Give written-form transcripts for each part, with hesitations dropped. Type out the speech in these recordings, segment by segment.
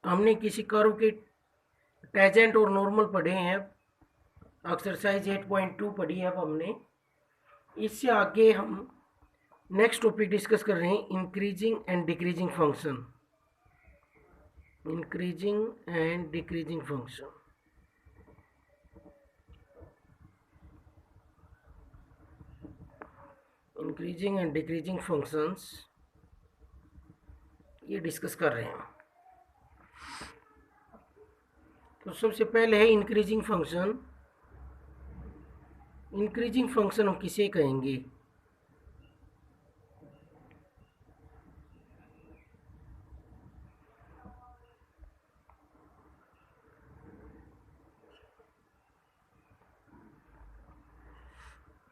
हमने किसी कर्व के टेंजेंट और नॉर्मल पढ़े हैं, एक्सरसाइज 8.2 पढ़ी है अब हमने। इससे आगे हम नेक्स्ट टॉपिक डिस्कस कर रहे हैं, increasing and decreasing function. Increasing and decreasing function. Increasing and decreasing functions ये डिस्कस कर रहे हैं। तो सबसे पहले है इंक्रीजिंग फंक्शन। इंक्रीजिंग फंक्शन हम किसे कहेंगे?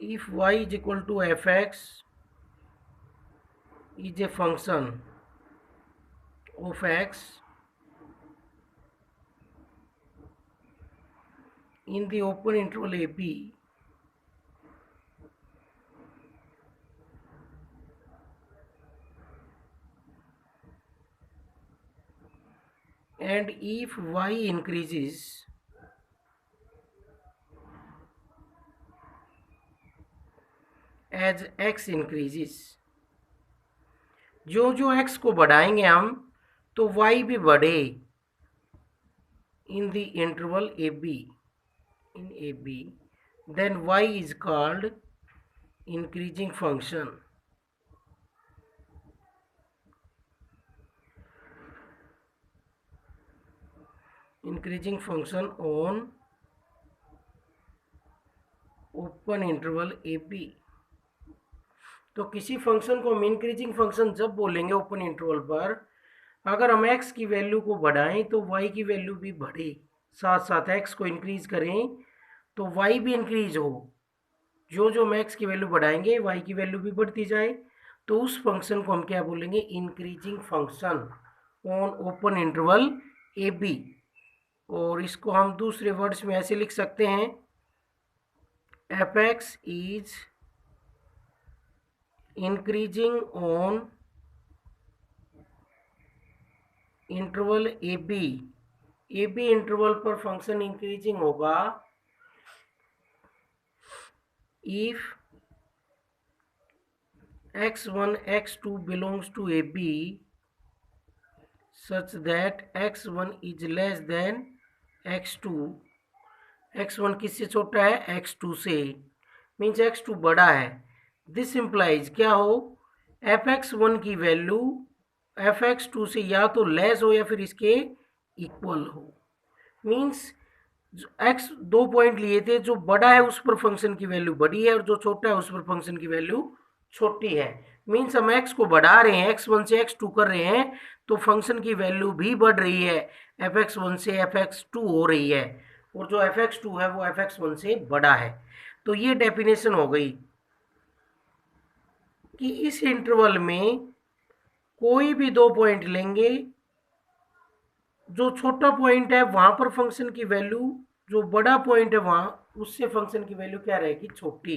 if y is equal to fx is a function of x in the open interval ab and if y increases as x increases, जो जो x को बढ़ाएंगे हम तो y भी बढ़े in the interval ab, in ab, then y is called increasing function. Increasing function on open interval a b. तो किसी फंक्शन को हम इंक्रीजिंग फंक्शन जब बोलेंगे ओपन इंटरवल पर, अगर हम x की वैल्यू को बढ़ाएं तो y की वैल्यू भी बढ़े, साथ साथ x को इंक्रीज करें तो y भी इंक्रीज हो। जो जो हम x की वैल्यू बढ़ाएंगे y की वैल्यू भी बढ़ती जाए, तो उस फंक्शन को हम क्या बोलेंगे? Increasing function on open interval a b. और इसको हम दूसरे वर्ड्स में ऐसे लिख सकते हैं, fx is increasing on interval a b interval पर फंक्शन इंक्रीजिंग होगा if x1 x2 belongs to a b such that x1 is less than x2। x1 किससे छोटा है? x2 से, मीन्स x2 बड़ा है। दिस इम्प्लाइज क्या हो? fx1 की वैल्यू fx2 से या तो लेस हो या फिर इसके इक्वल हो। मीन्स x दो पॉइंट लिए थे, जो बड़ा है उस पर फंक्शन की वैल्यू बड़ी है और जो छोटा है उस पर फंक्शन की वैल्यू छोटी है। मीन्स हम x को बढ़ा रहे हैं, x1 से x2 कर रहे हैं, तो फंक्शन की वैल्यू भी बढ़ रही है, fx1 से fx2 हो रही है, और जो fx2 है वो fx1 से बड़ा है। तो ये डेफिनेशन हो गई कि इस इंटरवल में कोई भी दो पॉइंट लेंगे, जो छोटा पॉइंट है वहां पर फंक्शन की वैल्यू, जो बड़ा पॉइंट है वहां उससे फंक्शन की वैल्यू क्या रहेगी? छोटी।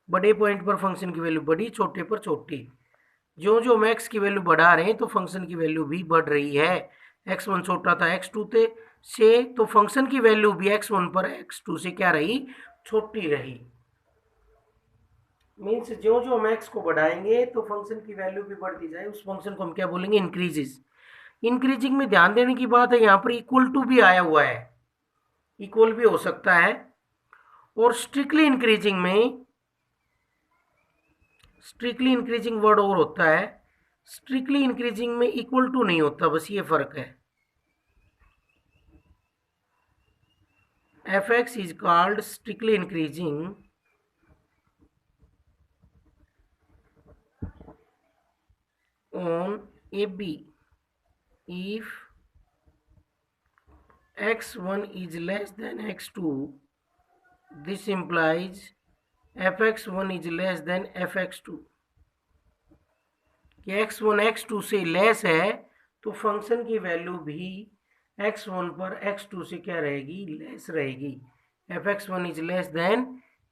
बड़े पॉइंट पर फंक्शन की वैल्यू बड़ी, छोटे पर छोटी। जो जो हम x की वैल्यू बढ़ा रहे हैं तो फंक्शन की वैल्यू भी बढ़ रही है। x1 छोटा था x2 से, तो फंक्शन की वैल्यू भी x1 पर x2 से क्या रही? छोटी रही। मीन्स जो जो हम x को बढ़ाएंगे तो फंक्शन की वैल्यू भी बढ़ती जाए, उस फंक्शन को हम क्या बोलेंगे? इंक्रीजेस। इंक्रीजिंग में ध्यान देने की बात है, यहाँ पर इक्वल टू भी आया हुआ है, इक्वल भी हो सकता है। और स्ट्रिक्टली इंक्रीजिंग वर्ड और होता है, स्ट्रिक्टली इंक्रीजिंग में इक्वल टू नहीं होता, बस ये फर्क है। fx is called strictly increasing on ab if x1 is less than x2। this implies fx1 is less than fx2। कि x1 x2 से लेस है तो फंक्शन की वैल्यू भी x1 पर x2 से क्या रहेगी? लेस रहेगी। fx1 is less than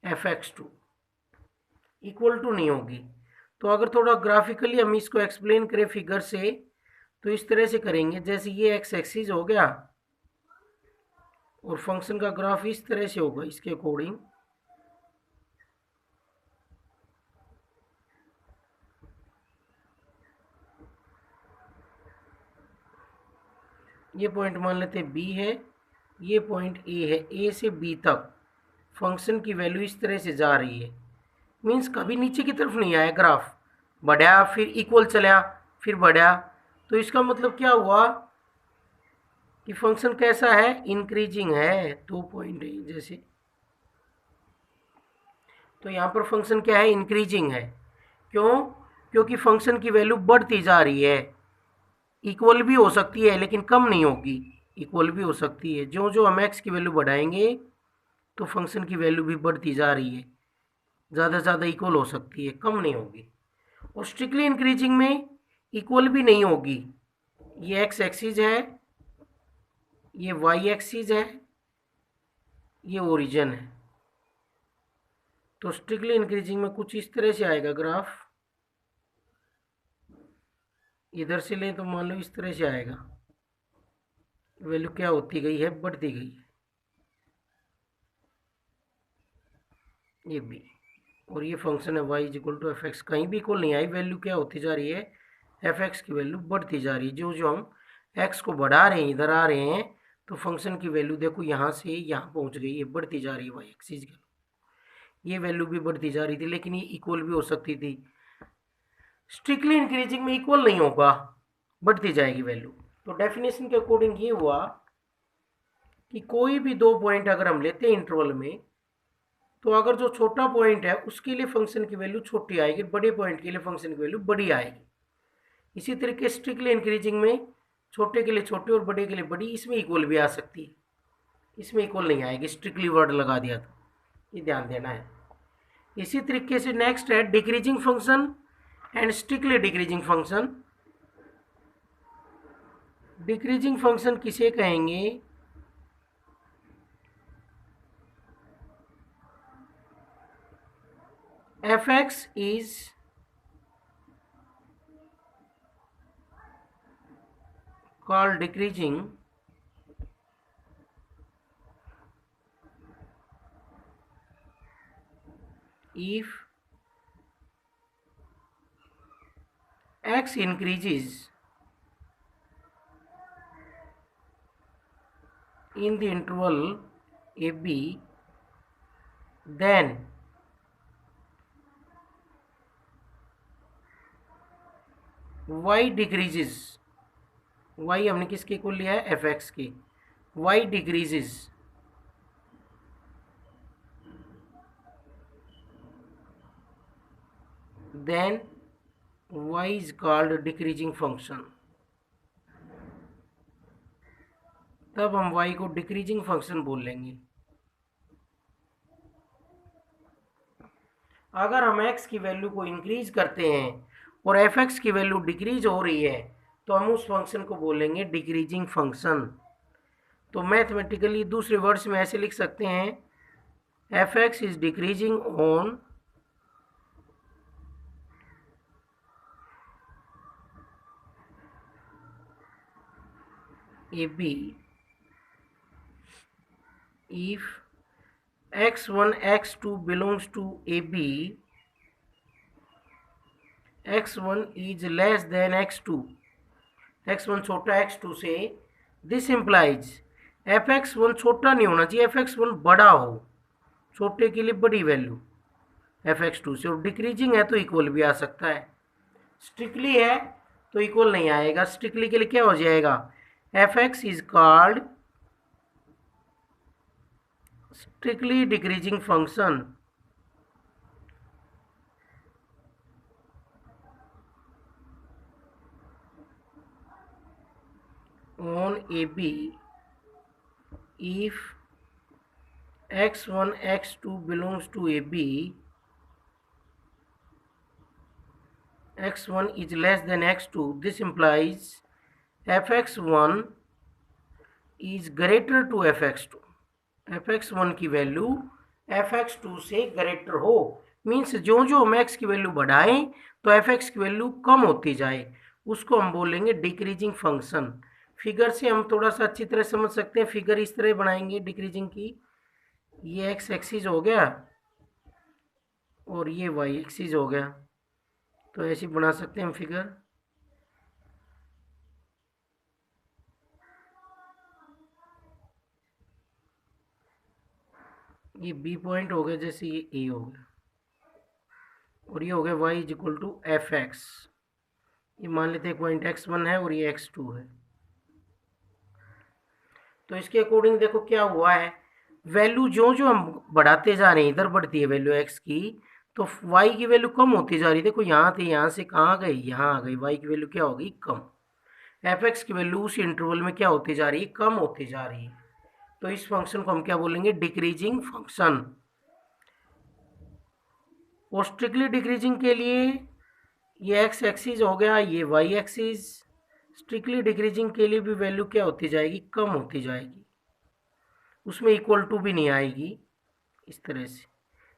fx2, equal to नहीं होगी। तो अगर थोड़ा ग्राफिकली हम इसको एक्सप्लेन करें फिगर से, तो इस तरह से करेंगे, जैसे ये एक्स एक्सिस हो गया और फंक्शन का ग्राफ इस तरह से होगा इसके अकॉर्डिंग। ये पॉइंट मान लेते हैं बी है, ये पॉइंट ए है, ए से बी तक फंक्शन की वैल्यू इस तरह से जा रही है। मीन्स कभी नीचे की तरफ नहीं आया ग्राफ, बढ़ा फिर इक्वल चला फिर बढ़ा। तो इसका मतलब क्या हुआ कि फंक्शन कैसा है, इंक्रीजिंग है। 2 पॉइंट है जैसे, तो यहाँ पर फंक्शन क्या है, इंक्रीजिंग है। क्यों? क्योंकि फंक्शन की वैल्यू बढ़ती जा रही है। इक्वल भी हो सकती है लेकिन कम नहीं होगी, इक्वल भी हो सकती है। जो जो हम एक्स की वैल्यू बढ़ाएंगे तो फंक्शन की वैल्यू भी बढ़ती जा रही है, ज़्यादा से ज़्यादा इक्वल हो सकती है, कम नहीं होगी। और स्ट्रिक्टली इंक्रीजिंग में इक्वल भी नहीं होगी। ये एक्स एक्सिस है, ये वाई एक्सिस है, ये ओरिजिन है। तो स्ट्रिक्टली इंक्रीजिंग में कुछ इस तरह से आएगा ग्राफ। इधर से लें तो मान लो इस तरह से आएगा, वैल्यू क्या होती गई है, बढ़ती गई है, ये बी। और ये फंक्शन है y is equal to f x, कहीं भी इक्वल नहीं आई, वैल्यू क्या होती जा रही है, एफ एक्स की वैल्यू बढ़ती जा रही है। जो जो हम एक्स को बढ़ा रहे हैं, इधर आ रहे हैं, तो फंक्शन की वैल्यू देखो यहाँ से यहाँ पहुँच गई है, बढ़ती जा रही है वाई एक्सिस की। ये वैल्यू भी बढ़ती जा रही थी लेकिन ये इक्वल भी हो सकती थी। स्ट्रिक्टली इंक्रीजिंग में इक्वल नहीं होगा, बढ़ती जाएगी वैल्यू। तो डेफिनेशन के अकॉर्डिंग ये हुआ कि कोई भी 2 पॉइंट अगर हम लेते हैं इंटरवल में, तो अगर जो छोटा पॉइंट है उसके लिए फंक्शन की वैल्यू छोटी आएगी, बड़े पॉइंट के लिए फंक्शन की वैल्यू बड़ी आएगी। इसी तरीके स्ट्रिक्टली इंक्रीजिंग में छोटे के लिए छोटे और बड़े के लिए बड़ी, इसमें इक्वल भी आ सकती है, इसमें इक्वल नहीं आएगी, स्ट्रिक्टली वर्ड लगा दिया तो ये ध्यान देना है। इसी तरीके से नेक्स्ट है decreasing function and strictly decreasing function. Decreasing function किसे कहेंगे, fx is called decreasing if x increases in the interval ab, then y decreases, y हमने किसके इक्वल लिया है, एफ एक्स के, y decreases then y is called decreasing function। तब हम y को डिक्रीजिंग फंक्शन बोल लेंगे। अगर हम x की वैल्यू को इंक्रीज करते हैं और एफ एक्स की वैल्यू डिक्रीज हो रही है तो हम उस फंक्शन को बोलेंगे डिक्रीजिंग फंक्शन। तो मैथमेटिकली दूसरे वर्ड्स में ऐसे लिख सकते हैं, f x is decreasing on a b if x1 x2 belongs to AB, x1 is less than x2, x1 छोटा x2 से, दिस इम्प्लाइज fx1 छोटा नहीं होना चाहिए, fx1 बड़ा हो, छोटे के लिए बड़ी वैल्यू fx2 से, और डिक्रीजिंग है तो इक्वल भी आ सकता है। स्ट्रिक्टली है तो इक्वल नहीं आएगा, स्ट्रिक्टली के लिए क्या हो जाएगा, fx is called strictly decreasing function on AB if x1 x2 belongs to AB, x1 is less than x2, this implies fx1 is greater to fx2, fx1 की वैल्यू fx2 से greater हो। Means जो जो हम x की value बढ़ाएं तो fx की वैल्यू कम होती जाए, उसको हम बोलेंगे डिक्रीजिंग फंक्शन। फिगर से हम थोड़ा सा अच्छी तरह समझ सकते हैं। फिगर इस तरह बनाएंगे डिक्रीजिंग की, ये एक्स एक्सिस हो गया और ये वाई एक्सिस हो गया, तो ऐसे बना सकते हैं हम फिगर। ये बी पॉइंट हो गया, जैसे ये ए हो गया, और ये हो गया y is equal to f x. ये मान लेते हैं पॉइंट x1 है और ये x2 है। तो इसके अकॉर्डिंग देखो क्या हुआ है, वैल्यू जो जो हम बढ़ाते जा रहे हैं, इधर बढ़ती है वैल्यू x की, तो y की वैल्यू कम होती जा रही है। देखो यहाँ थे, यहाँ से कहाँ गई, यहाँ आ गई, y की वैल्यू क्या हो गई, कम। एफ एक्स की वैल्यू उस इंटरवल में क्या होती जा रही है, कम होती जा रही है। तो इस फंक्शन को हम क्या बोलेंगे, डिक्रीजिंग फंक्शन। और स्ट्रिक्टली डिक्रीजिंग के लिए ये एक्स एक्सिस हो गया, ये वाई एक्सिस। स्ट्रिक्टली डिक्रीजिंग के लिए भी वैल्यू क्या होती जाएगी, कम होती जाएगी, उसमें इक्वल टू भी नहीं आएगी। इस तरह से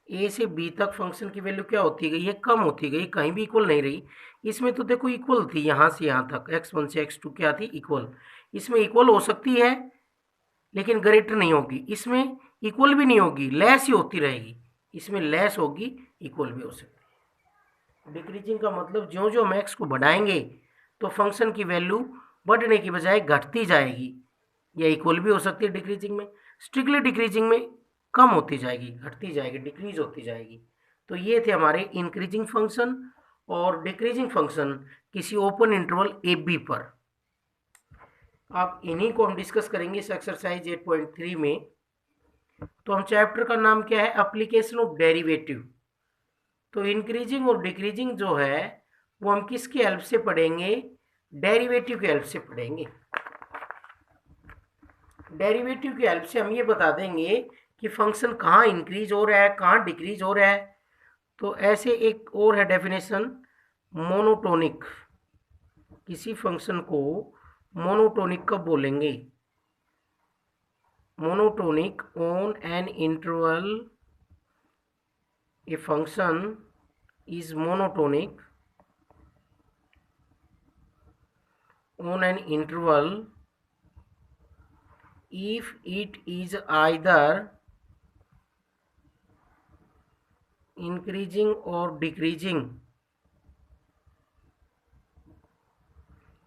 ए से बी तक फंक्शन की वैल्यू क्या होती गई है, कम होती गई, कहीं भी इक्वल नहीं रही। इसमें तो देखो इक्वल थी, यहाँ से यहाँ तक x1 से x2 क्या थी, इक्वल। इसमें इक्वल हो सकती है लेकिन ग्रेटर नहीं होगी, इसमें इक्वल भी नहीं होगी, लेस ही होती रहेगी। इसमें लेस होगी, इक्वल भी हो सकती है। डिक्रीजिंग का मतलब ज्यों ज्यों हम x को बढ़ाएंगे तो फंक्शन की वैल्यू बढ़ने की बजाय घटती जाएगी, या इक्वल भी हो सकती है डिक्रीजिंग में। स्ट्रिक्टली डिक्रीजिंग में कम होती जाएगी, घटती जाएगी, डिक्रीज होती जाएगी। तो ये थे हमारे इंक्रीजिंग फंक्शन और डिक्रीजिंग फंक्शन किसी ओपन इंटरवल ए बी पर। अब इन्हीं को हम डिस्कस करेंगे इस एक्सरसाइज 8.3 में। तो हम चैप्टर का नाम क्या है, एप्लीकेशन ऑफ डेरिवेटिव। तो इंक्रीजिंग और डिक्रीजिंग जो है वो हम किसकी हेल्प से पढ़ेंगे, डेरिवेटिव की हेल्प से पढ़ेंगे। डेरिवेटिव की हेल्प से हम ये बता देंगे कि फंक्शन कहाँ इंक्रीज हो रहा है, कहाँ डिक्रीज हो रहा है। तो ऐसे एक और है डेफिनेशन, मोनोटोनिक। किसी फंक्शन को मोनोटोनिक कब बोलेंगे, monotonic on an interval, a function is monotonic on an interval if it is either increasing or decreasing।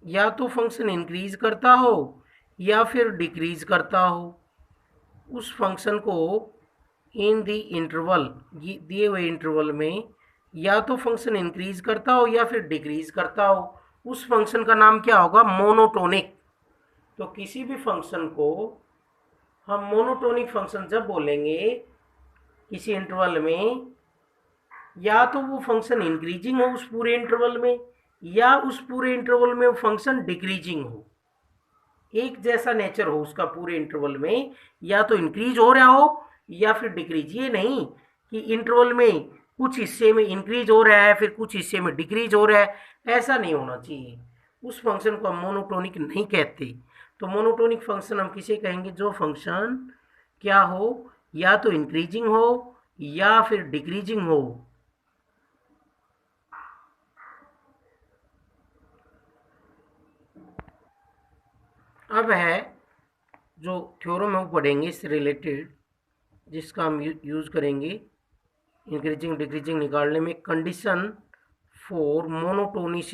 या तो फंक्शन इंक्रीज करता हो या फिर डिक्रीज करता हो। उस फंक्शन को इन द इंटरवल, दिए हुए इंटरवल में या तो फंक्शन इंक्रीज करता हो या फिर डिक्रीज करता हो, उस फंक्शन का नाम क्या होगा, मोनोटोनिक। तो किसी भी फंक्शन को हम मोनोटोनिक फंक्शन जब बोलेंगे किसी इंटरवल में, या तो वो फंक्शन इंक्रीजिंग हो उस पूरे इंटरवल में, या उस पूरे इंटरवल में वो फंक्शन डिक्रीजिंग हो, एक जैसा नेचर हो उसका पूरे इंटरवल में, या तो इंक्रीज हो रहा हो या फिर डिक्रीज। ये नहीं कि इंटरवल में कुछ हिस्से में इंक्रीज हो रहा है फिर कुछ हिस्से में डिक्रीज हो रहा है, ऐसा नहीं होना चाहिए। उस फंक्शन को हम मोनोटोनिक नहीं कहते। तो मोनोटोनिक फंक्शन हम किसे कहेंगे, जो फंक्शन क्या हो, या तो इंक्रीजिंग हो या फिर डिक्रीजिंग हो। अब है जो थ्योरम है वो पढ़ेंगे इससे रिलेटेड, जिसका हम यूज़ करेंगे इंक्रीजिंग डिक्रीजिंग निकालने में। Condition for monotonic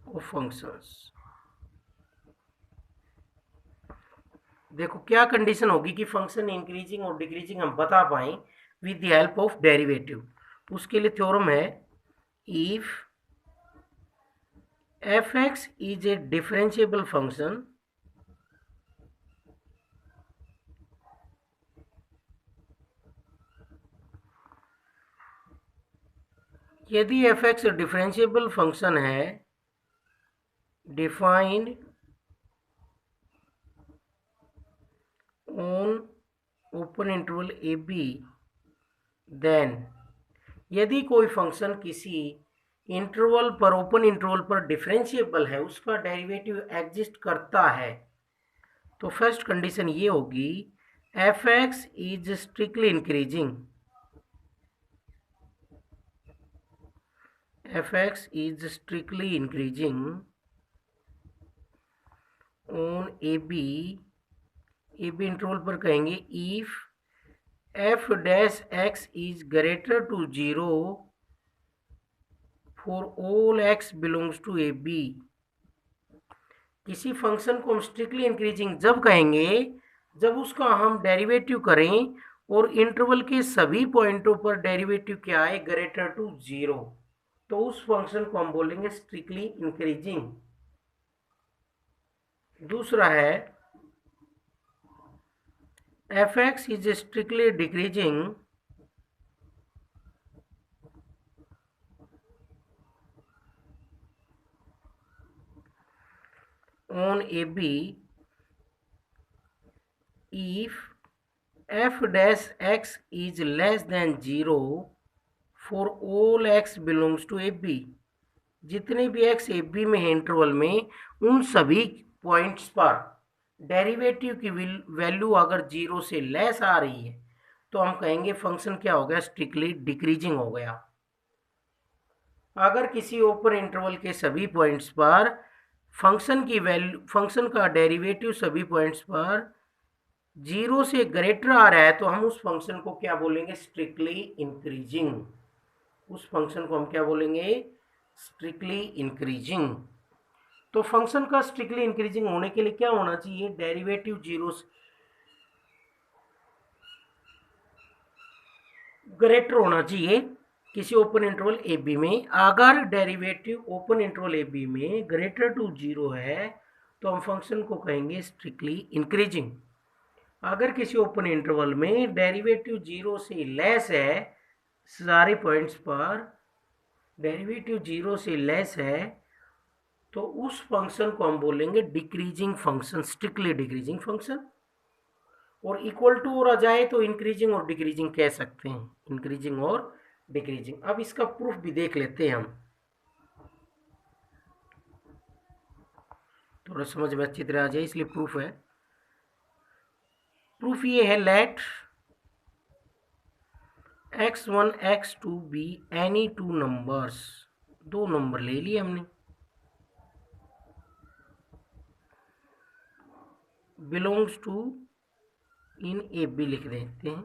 of functions. देखो क्या कंडीशन होगी कि फंक्शन इंक्रीजिंग और डिक्रीजिंग हम बता पाएं with the help of derivative. उसके लिए थ्योरम है, if f x is a differentiable function, यदि एफ एक्स डिफरेंशिएबल फंक्शन है defined on open interval a b, then यदि कोई फंक्शन किसी इंटरवल पर, ओपन इंटरवल पर डिफरेंशिएबल है, उसका डेरिवेटिव एग्जिस्ट करता है, तो फर्स्ट कंडीशन ये होगी, fx is strictly increasing, fx is strictly increasing on ab, ab interval पर कहेंगे if f dash x is greater to 0 for all x belongs to ab। किसी फंक्शन को हम स्ट्रिक्टली इंक्रीजिंग जब कहेंगे जब उसका हम डेरिवेटिव करें और इंटरवल के सभी पॉइंटों पर डेरिवेटिव क्या है ग्रेटर टू 0, तो उस फंक्शन को हम बोलेंगे स्ट्रिक्टली इंक्रीजिंग। दूसरा है fx is strictly decreasing on AB if f dash x is less than 0 for all x belongs to AB। जितने भी x AB में है इंटरवल में उन सभी पॉइंट्स पर डेरिवेटिव की वैल्यू अगर 0 से लेस आ रही है तो हम कहेंगे फंक्शन क्या हो गया स्ट्रिक्टली डिक्रीजिंग हो गया। अगर किसी ओपन इंटरवल के सभी पॉइंट्स पर फंक्शन की वैल्यू फंक्शन का डेरिवेटिव सभी पॉइंट्स पर 0 से ग्रेटर आ रहा है तो हम उस फंक्शन को क्या बोलेंगे स्ट्रिक्टली इंक्रीजिंग। उस फंक्शन को हम क्या बोलेंगे स्ट्रिक्टली इंक्रीजिंग। तो फंक्शन का स्ट्रिक्टली इंक्रीजिंग होने के लिए क्या होना चाहिए डेरिवेटिव 0 से ग्रेटर होना चाहिए किसी ओपन इंटरवल ए बी में। अगर derivative open interval a b में ग्रेटर टू 0 है तो हम फंक्शन को कहेंगे स्ट्रिक्टली इंक्रीजिंग। अगर किसी ओपन इंटरवल में डेरिवेटिव 0 से लेस है सारे पॉइंट्स पर डेरिवेटिव 0 से लेस है तो उस फंक्शन को हम बोलेंगे decreasing function strictly decreasing function. और इक्वल टू और आ जाए तो इंक्रीजिंग और डिक्रीजिंग कह सकते हैं इंक्रीजिंग और डिक्रीजिंग। अब इसका प्रूफ भी देख लेते हैं हम, थोड़ा समझ में अच्छी तरह आ जाए इसलिए प्रूफ है। प्रूफ ये है let x1 x2 be any two numbers. दो नंबर ले लिए हमने belongs to in a b लिख देते हैं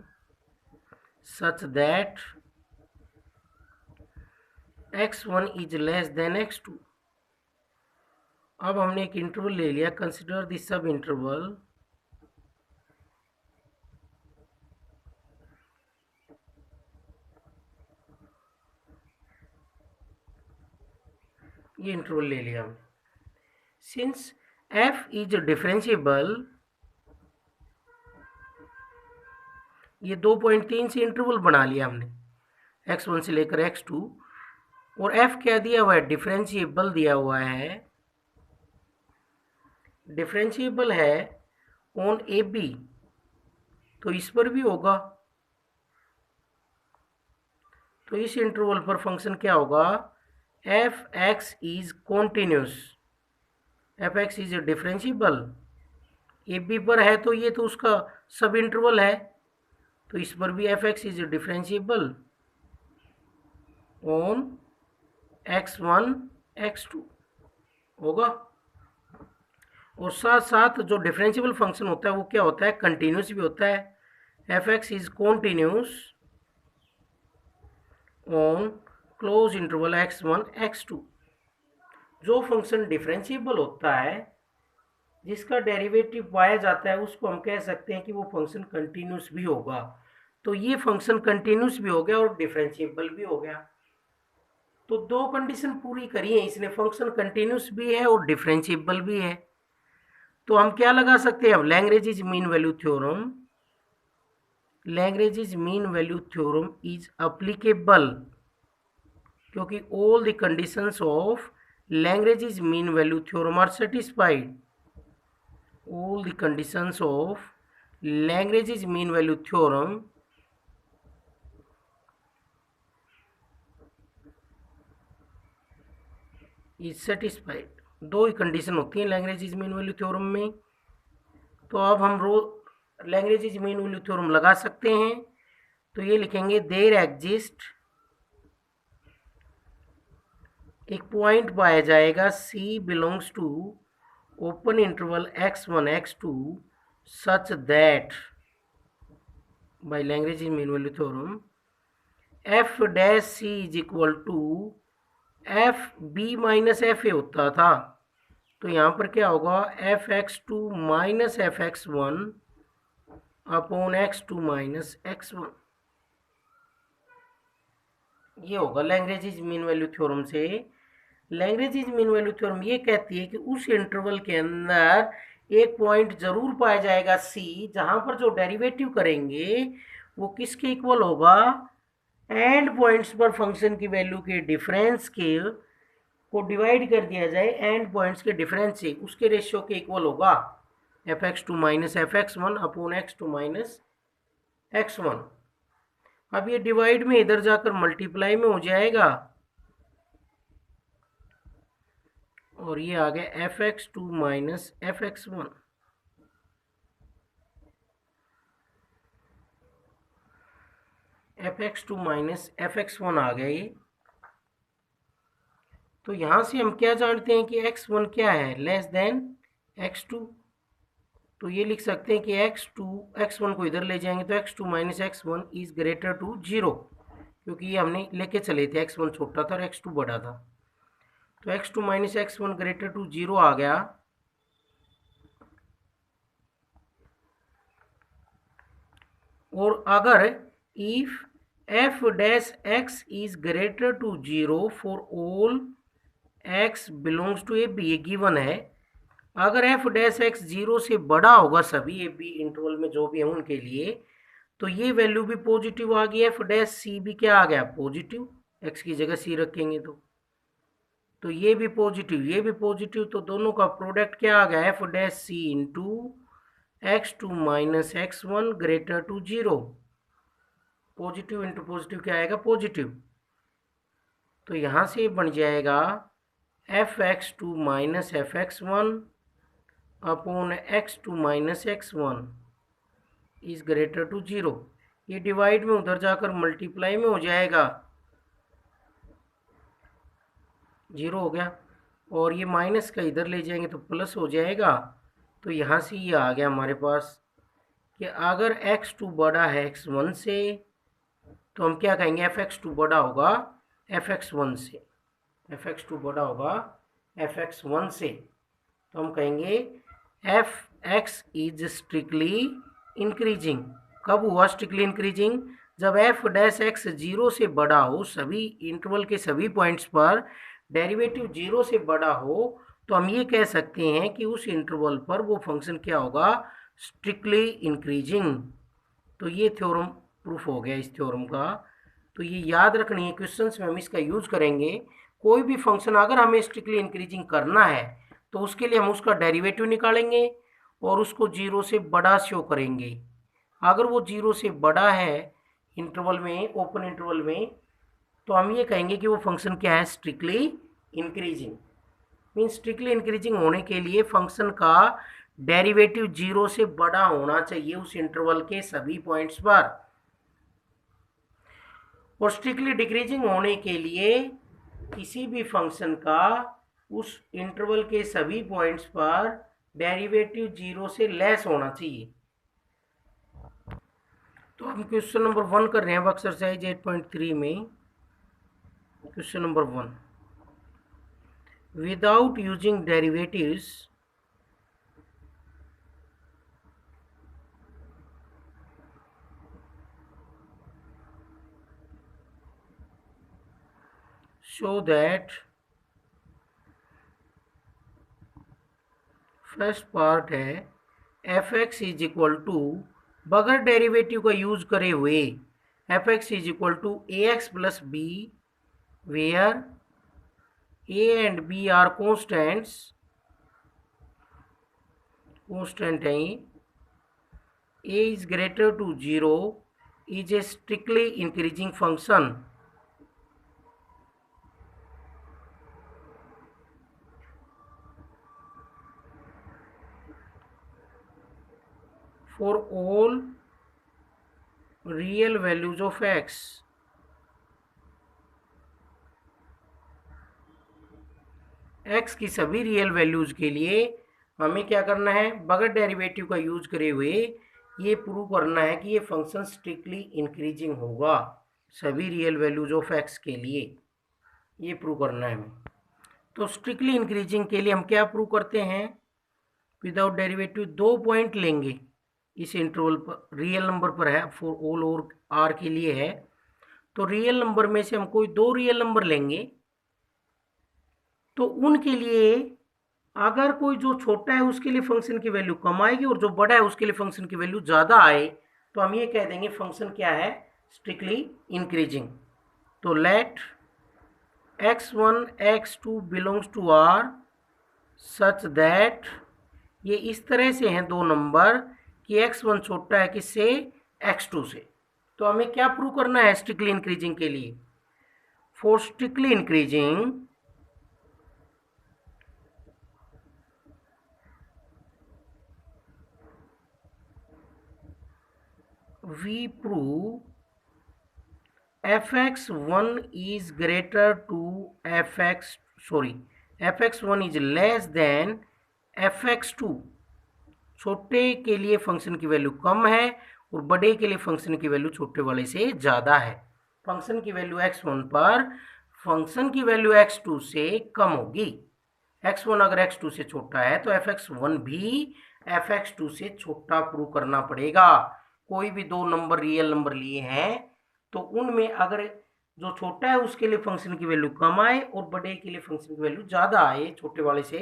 such that x1 is less than x2। अब हमने एक इंटरवल ले लिया कंसिडर द सब इंटरवल ये इंटरवल ले लिया हमने। सिंस f इज डिफरेंशिएबल ये 2.3 से इंटरवल बना लिया हमने x1 से लेकर x2 और f क्या दिया हुआ है डिफरेंशिएबल दिया हुआ है डिफरेंशिएबल है ऑन ए बी तो इस पर भी होगा। तो इस इंटरवल पर फंक्शन क्या होगा F x is continuous f x is differentiable a b पर है तो ये तो उसका सब इंटरवल है तो इस पर भी F x is differentiable on x1 x2 होगा। और साथ साथ जो डिफरेंशिएबल फंक्शन होता है वो क्या होता है कंटिन्यूस भी होता है F x is continuous on close interval x1 x2। जो फंक्शन डिफरेंशिएबल होता है जिसका डेरिवेटिव पाया जाता है उसको हम कह सकते हैं कि वो फंक्शन कंटिन्यूस भी होगा। तो ये फंक्शन कंटिन्यूस भी हो गया और डिफरेंशिएबल भी हो गया। तो दो कंडीशन पूरी करी है इसने फंक्शन कंटिन्यूस भी है और डिफरेंशिएबल भी है। तो हम क्या लगा सकते हैं अब Lagrange mean value theorem Lagrange mean value theorem is applicable क्योंकि all the conditions of Lagrange mean value theorem are satisfied. All the conditions of Lagrange mean value theorem is satisfied. दो ही कंडीशन होती हैं Lagrange mean value theorem में। तो अब हम Lagrange mean value theorem लगा सकते हैं। तो ये लिखेंगे देयर एग्जिस्ट, एक पॉइंट पाया जाएगा C belongs to open interval x1 x2 such that by Lagrange mean value theorem F dash C is equal to F B minus F A होता था। तो यहाँ पर क्या होगा, F x two minus F x one upon x two minus x one, ये होगा Lagrange mean value theorem से। लैग्रेंज मीन वैल्यू थ्योरम ये कहती है कि उस इंटरवल के अंदर एक पॉइंट जरूर पाया जाएगा सी, जहां पर जो डेरिवेटिव करेंगे वो किसके इक्वल होगा, एंड पॉइंट्स पर फंक्शन की वैल्यू के डिफरेंस के को डिवाइड कर दिया जाए एंड पॉइंट्स के डिफरेंस से, उसके रेशियो के इक्वल होगा F x two minus F x one upon x two minus x one. अब ये डिवाइड में इधर जाकर मल्टीप्लाई में हो जाएगा और ये आ गया F x two minus F x one. F x two minus F x one आ गया ये। तो यहां से हम क्या जानते हैं कि एक्स वन क्या है, लेस देन एक्स टू। तो ये लिख सकते हैं कि एक्स टू, एक्स वन को इधर ले जाएंगे तो x two minus x one is greater to zero, क्योंकि ये हमने लेके चले थे एक्स वन छोटा था और एक्स टू बड़ा था। तो x two minus x one greater to zero आ गया। और अगर if F dash X is greater to zero for all X belongs to A B, ये गिवन है। अगर एफ डैश एक्स जीरो से बड़ा होगा सभी ए बी इंटरवल में जो भी है उनके लिए, तो ये वैल्यू भी पॉजिटिव आ गई, एफ डैश सी भी क्या आ गया, पॉजिटिव। एक्स की जगह सी रखेंगे तो ये भी पॉजिटिव ये भी पॉजिटिव, तो दोनों का प्रोडक्ट क्या आ गया, f dash c into x two minus x one greater to zero. Positive into positive क्या आएगा, पॉजिटिव। तो यहां से बन जाएगा f x two minus F x one upon x two minus x one is greater to zero. ये divide में उधर जाकर मल्टीप्लाई में हो जाएगा, जीरो हो गया। और ये माइनस का इधर ले जाएंगे तो प्लस हो जाएगा। तो यहाँ से ये आ गया हमारे पास कि अगर एक्स टू बड़ा है एक्स वन से, तो हम क्या कहेंगे, एफ एक्स टू बड़ा होगा एफ एक्स वन से, एफ एक्स टू बड़ा होगा एफ एक्स वन से। तो हम कहेंगे F x is strictly increasing. कब हुआ स्ट्रिक्टली इंक्रीजिंग, जब एफ डैश एक्स जीरो से बड़ा हो, सभी इंटरवल के सभी पॉइंट्स पर डेरिवेटिव जीरो से बड़ा हो, तो हम ये कह सकते हैं कि उस इंटरवल पर वो फंक्शन क्या होगा, स्ट्रिक्टली इंक्रीजिंग। तो ये थ्योरम प्रूफ हो गया इस थ्योरम का। तो ये याद रखनी है, क्वेश्चंस में हम इसका यूज करेंगे। कोई भी फंक्शन अगर हमें स्ट्रिक्टली इंक्रीजिंग करना है तो उसके लिए हम उसका डेरिवेटिव निकालेंगे और उसको जीरो से बड़ा शो करेंगे। अगर वो जीरो से बड़ा है इंटरवल में, ओपन इंटरवल में, तो हम ये कहेंगे कि वो फंक्शन क्या है, strictly increasing. Mean strictly increasing होने के लिए फंक्शन का डेरिवेटिव जीरो से बड़ा होना चाहिए उस इंटरवल के सभी पॉइंट्स पर। और स्ट्रिक्टली डिक्रीजिंग होने के लिए किसी भी फंक्शन का उस इंटरवल के सभी पॉइंट्स पर डेरिवेटिव जीरो से लेस होना चाहिए। तो हम क्वेश्चन नंबर 1 कर रहे हैं एक्सरसाइज 8.3 में। Question number 1, without using derivatives show that first part है F x is equal to, बगैर डेरिवेटिव का यूज करे हुए F x is equal to A X plus B, where A and B are constants, constant है, A is greater to zero, is a strictly increasing function. For all real values of X. एक्स की सभी real values के लिए हमें क्या करना है, बगैर डेरिवेटिव का यूज करे हुए ये प्रूव करना है कि ये फंक्शन स्ट्रिक्टली इंक्रीजिंग होगा सभी रियल वैल्यूज ऑफ एक्स के लिए, ये प्रूव करना है हमें। तो स्ट्रिक्टली इंक्रीजिंग के लिए हम क्या प्रूव करते हैं, विदाउट डेरिवेटिव 2 पॉइंट लेंगे इस इंटरवल पर, रियल नंबर पर है, फॉर ऑल और आर के लिए है। तो रियल नंबर में से हम कोई 2 रियल नंबर लेंगे, तो उनके लिए अगर कोई जो छोटा है उसके लिए फंक्शन की वैल्यू कम आएगी और जो बड़ा है उसके लिए फंक्शन की वैल्यू ज़्यादा आए, तो हम ये कह देंगे फंक्शन क्या है, स्ट्रिक्टली इंक्रीजिंग। तो let x1 x2 belongs to R such that, ये इस तरह से हैं दो नंबर कि x1 छोटा है किससे, x2 से। तो हमें क्या प्रूव करना है स्ट्रिक्टली इंक्रीजिंग के लिए, for strictly increasing we prove fx1 is greater to fx1 is less than fx2। छोटे के लिए फंक्शन की वैल्यू कम है और बड़े के लिए फंक्शन की वैल्यू छोटे वाले से ज़्यादा है। फंक्शन की वैल्यू x1 पर फंक्शन की वैल्यू x2 से कम होगी। x1 अगर x2 से छोटा है तो fx1 भी fx2 से छोटा प्रूव करना पड़ेगा। कोई भी दो नंबर रियल नंबर लिए हैं तो उनमें अगर जो छोटा है उसके लिए फंक्शन की वैल्यू कम आए और बड़े के लिए फंक्शन की वैल्यू ज़्यादा आए छोटे वाले से,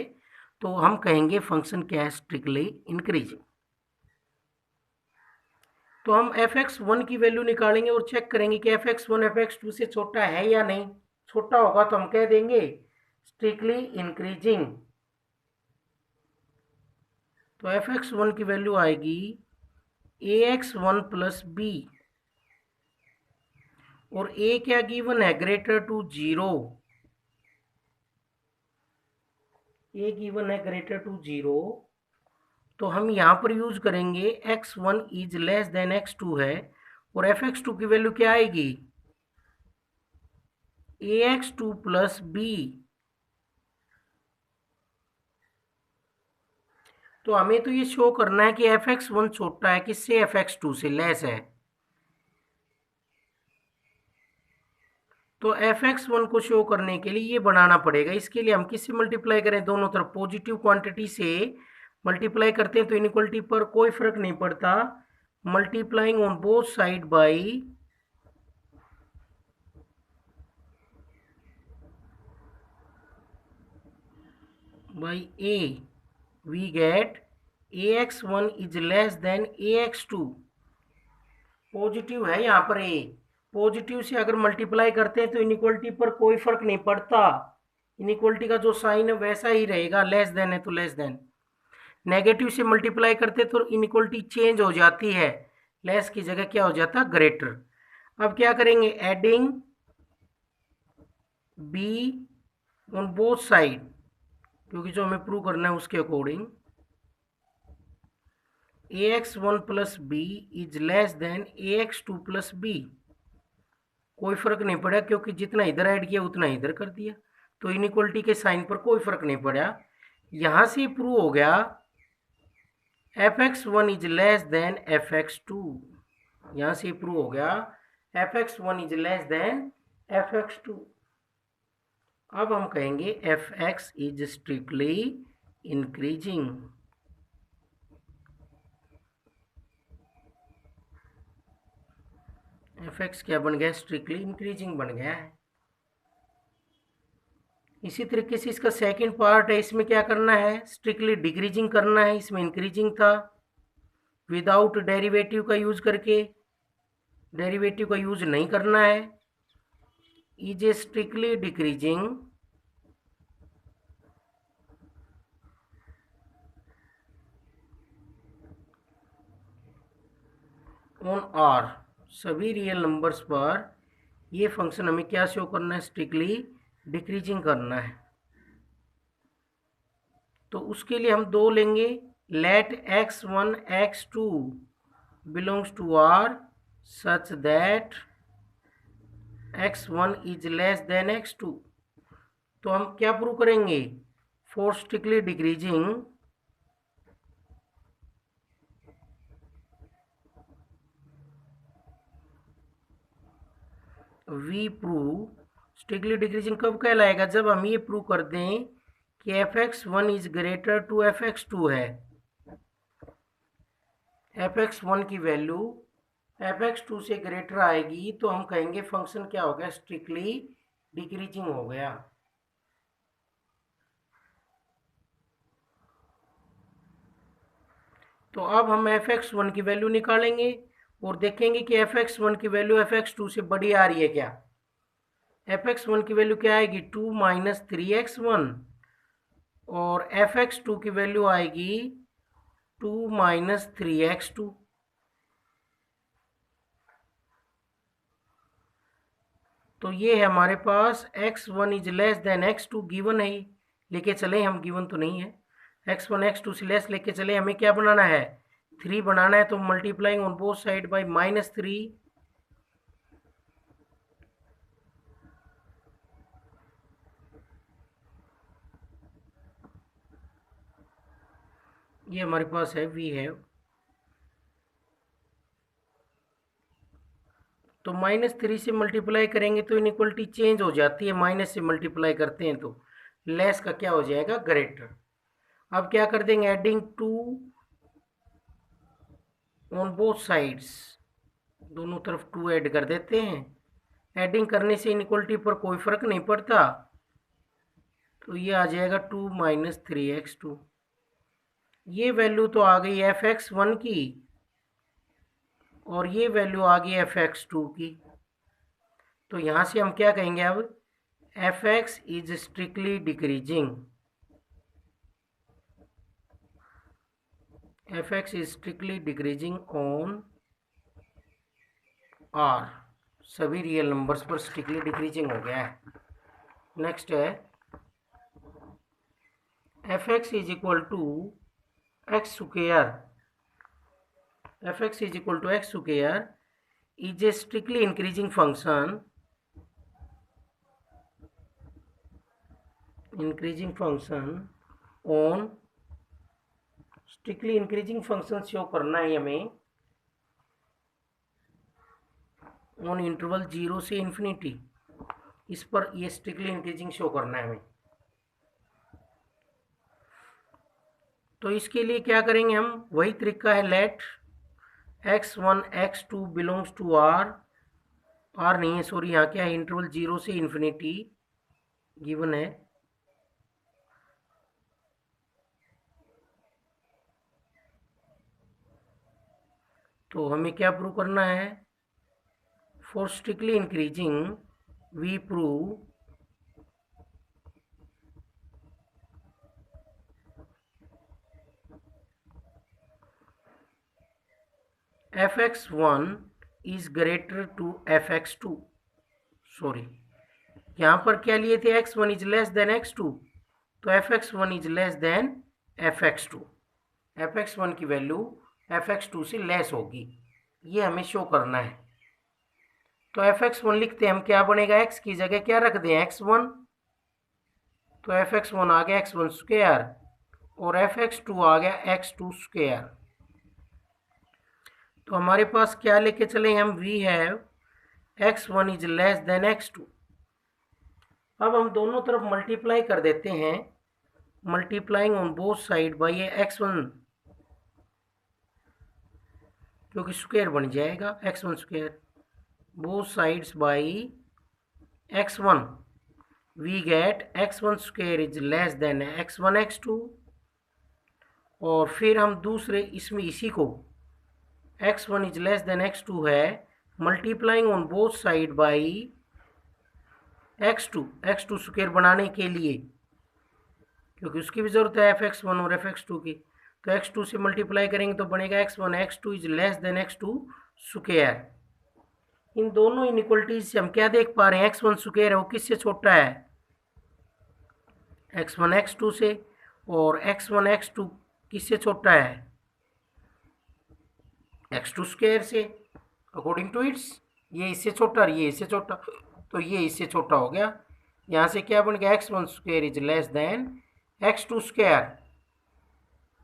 तो हम कहेंगे फंक्शन क्या है, स्ट्रिक्टली इंक्रीजिंग। तो हम fx1 की वैल्यू निकालेंगे और चेक करेंगे कि fx1 fx2 से छोटा है या नहीं। छोटा होगा तो हम कह देंगे स्ट्रिक्टली इंक्रीजिंग। तो fx1 की वैल्यू आएगी ax1 प्लस बी, और a क्या गिवन है, ग्रेटर टू 0। a गिवन है ग्रेटर टू 0, तो हम यहाँ पर यूज करेंगे x1 is less than x2 है, और fx2 की वैल्यू क्या आएगी, ax2 प्लस बी। तो हमें तो ये शो करना है कि fx1 छोटा है किससे, fx2 से, लेस है। तो fx1 को शो करने के लिए ये बनाना पड़ेगा। इसके लिए हम किससे मल्टीप्लाई करें, दोनों तरफ पॉजिटिव क्वांटिटी से मल्टीप्लाई करते हैं तो इनइक्वलिटी पर कोई फर्क नहीं पड़ता। Multiplying on both side by a, we get ax1 is less than ax2। Positive है यहाँ पर a, पॉजिटिव से अगर मल्टीप्लाई करते हैं तो इनइक्वलिटी पर कोई फर्क नहीं पड़ता। इनइक्वलिटी का जो साइन है वैसा ही रहेगा, लेस देन है तो लेस देन। नेगेटिव से मल्टीप्लाई करते तो इनइक्वलिटी चेंज हो जाती है, लेस की जगह क्या हो जाता, ग्रेटर। अब क्या करेंगे, adding b on both side, क्योंकि जो हमें प्रूव करना है उसके according ax1 plus b is less than ax2 plus b. कोई फर्क नहीं पड़ा क्योंकि जितना इधर ऐड किया उतना इधर कर दिया, तो इनइक्वलिटी के साइन पर कोई फर्क नहीं पड़ा। यहां से प्रूव हो गया fx1 is less than fx2। यहां से प्रूव हो गया fx1 is less than fx2। अब हम कहेंगे fx is strictly increasing. fx क्या बन गया, स्ट्रिक्टली इंक्रीजिंग बन गया है। इसी तरीके से इसका सेकंड पार्ट है, इसमें क्या करना है, स्ट्रिक्टली डिक्रीजिंग करना है। इसमें इंक्रीजिंग था विदाउट डेरिवेटिव का यूज करके, डेरिवेटिव का यूज नहीं करना है। Is a strictly decreasing on r, सभी रियल नंबर्स पर ये फंक्शन हमें क्या शो करना है, स्ट्रिक्टली डिक्रीजिंग करना है। तो उसके लिए हम दो लेंगे, let x1 x2 belongs to R such that x1 is less than x2। तो हम क्या प्रूव करेंगे? For strictly decreasing we prove, strictly decreasing कब कहलाएगा? जब हम ये प्रूव कर दें कि fx1 is greater to fx2 है। fx1 की वैल्यू fx2 से ग्रेटर आएगी तो हम कहेंगे फंक्शन क्या हो गया? स्ट्रिक्टली डिक्रीजिंग हो गया। तो अब हम fx1 की वैल्यू निकालेंगे और देखेंगे कि fx1 की वैल्यू fx2 से बड़ी आ रही है क्या। fx1 की वैल्यू क्या आएगी? 2 माइनस 3x1 और fx2 की वैल्यू आएगी 2 माइनस 3x2। तो ये है हमारे पास x1 is less than x2 given है, लेके चले हम, गिवन तो नहीं है। x1 x2 से लेस लेके चले, हमें क्या बनाना है? 3 बनाना है। तो multiplying on both side bye -3, ये हमारे पास है वी है। तो -3 से मल्टीप्लाई करेंगे तो इनइक्वलिटी चेंज हो जाती है, माइनस से मल्टीप्लाई करते हैं तो लेस का क्या हो जाएगा? ग्रेटर। अब क्या कर देंगे? एडिंग 2 ऑन बोथ साइड्स, दोनों तरफ 2 ऐड कर देते हैं। एडिंग करने से इनइक्वलिटी पर कोई फर्क नहीं पड़ता, तो ये आ जाएगा 2 माइनस 3x2। ये वैल्यू तो आ गई fx1 की और ये वैल्यू आ गई fx2 की। तो यहाँ से हम क्या कहेंगे अब? fx is strictly decreasing, fx is strictly decreasing on R, सभी रियल नंबर्स पर स्ट्रिक्टली डिक्रीजिंग हो गया है। नेक्स्ट है fx is equal to x square, fx is equal to x square is a strictly increasing function, increasing function on, strictly increasing function show करना है हमें on interval 0 से infinity, इस पर ये स्ट्रिक्टली इंक्रीजिंग शो करना है हमें। तो इसके लिए क्या करेंगे हम? वही तरीका है, let x1 x2 belongs to R, R नहीं है सॉरी, यहाँ क्या है? इंटरवल 0 से इन्फिनिटी गिवन है। तो हमें क्या प्रूव करना है? For strictly increasing we prove fx1 is greater to fx2। Sorry, यहाँ पर क्या लिए थे? x1 is less than x2, तो fx1 is less than fx2। fx1 की वैल्यू fx2 से लेस होगी, ये हमें शो करना है। तो fx1 लिखते हैं हम, क्या बनेगा? x की जगह क्या रख दें? x1, तो fx1 आ गया x1 स्क्वायर और fx2 आ गया x2 स्क्वायर। तो हमारे पास क्या लेके चले हम? We have x1 is less than x2। अब हम दोनों तरफ मल्टीप्लाई कर देते हैं, multiplying on both side by ये x1, क्योंकि स्क्वायर बन जाएगा x1 square, both sides by x1, we get x1 square is less than x1 x2। और फिर हम दूसरे इसमें इसी को x1 is less than x2 है, multiplying on both side bye x2 square बनाने के लिए, क्योंकि उसकी भी ज़रूरत है fx1 और fx2 की। तो x2 से मल्टीप्लाई करेंगे तो बनेगा x1 x2 is less than x2 square. इन दोनों इनइक्वलिटीज से हम क्या देख पा रहे हैं? x1 स्क्वायर है वो किससे छोटा है? x1 x2 से, और x1 x2 किससे छोटा है, x2 स्क्वायर से, अकॉर्डिंग टू इट्स। ये इससे छोटा और ये इससे छोटा, तो ये इससे छोटा हो गया। यहाँ से क्या बन गया, x1 square is less than x2 square.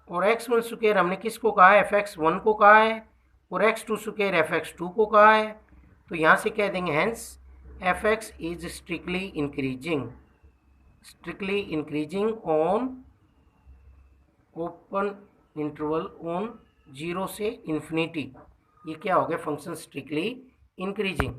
और x1 स्क्वायर हमने किसको कहा है, fx1 को कहा है, और x2 स्क्वायर fx2 को कहा है। तो यहाँ से कह देंगे hence fx is strictly increasing on open interval on 0 से इन्फिनिटी। ये क्या हो गया, फंक्शन स्ट्रिक्टली इंक्रीजिंग।